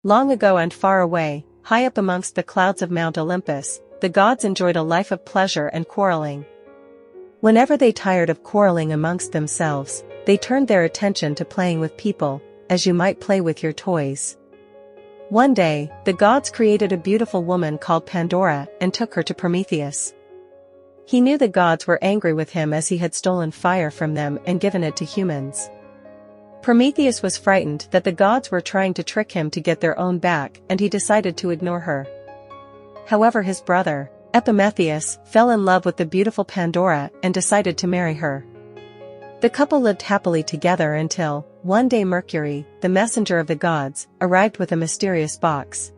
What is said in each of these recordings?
Long ago and far away, high up amongst the clouds of Mount Olympus, the gods enjoyed a life of pleasure and quarreling. Whenever they tired of quarreling amongst themselves, they turned their attention to playing with people, as you might play with your toys. One day, the gods created a beautiful woman called Pandora and took her to Prometheus. He knew the gods were angry with him as he had stolen fire from them and given it to humans. Prometheus was frightened that the gods were trying to trick him to get their own back, and he decided to ignore her. However, his brother, Epimetheus, fell in love with the beautiful Pandora and decided to marry her. The couple lived happily together until, one day Mercury, the messenger of the gods, arrived with a mysterious box.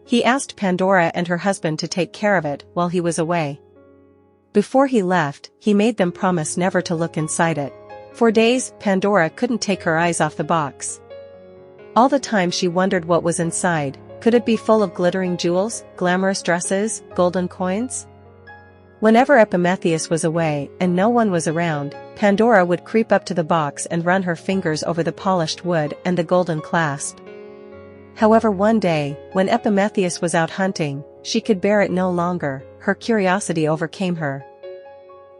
He asked Pandora and her husband to take care of it while he was away. Before he left, he made them promise never to look inside it. For days, Pandora couldn't take her eyes off the box. All the time she wondered what was inside. Could it be full of glittering jewels, glamorous dresses, golden coins? Whenever Epimetheus was away and no one was around, Pandora would creep up to the box and run her fingers over the polished wood and the golden clasp. However, one day, when Epimetheus was out hunting, she could bear it no longer. Her curiosity overcame her.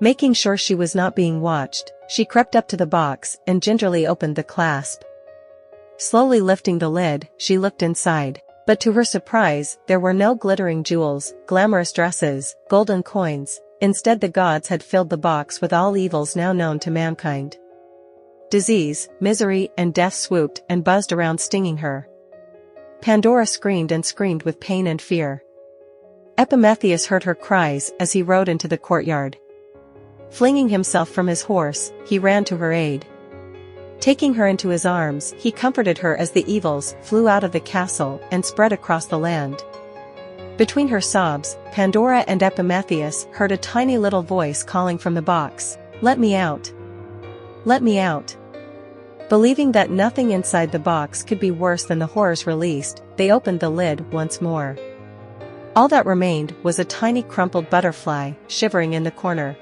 Making sure she was not being watched, she crept up to the box and gingerly opened the clasp. Slowly lifting the lid, she looked inside. But to her surprise, there were no glittering jewels, glamorous dresses, golden coins. Instead, the gods had filled the box with all evils now known to mankind. Disease, misery, and death swooped and buzzed around, stinging her. Pandora screamed and screamed with pain and fear. Epimetheus heard her cries as he rode into the courtyard. Flinging himself from his horse, he ran to her aid. Taking her into his arms, he comforted her as the evils flew out of the castle and spread across the land. Between her sobs, Pandora and Epimetheus heard a tiny little voice calling from the box, "Let me out! Let me out!" Believing that nothing inside the box could be worse than the horrors released, they opened the lid once more. All that remained was a tiny crumpled butterfly, shivering in the corner.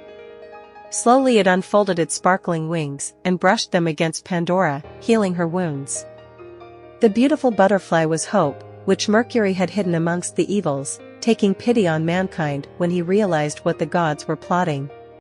Slowly it unfolded its sparkling wings and brushed them against Pandora, healing her wounds. The beautiful butterfly was hope, which Mercury had hidden amongst the evils, taking pity on mankind when he realized what the gods were plotting.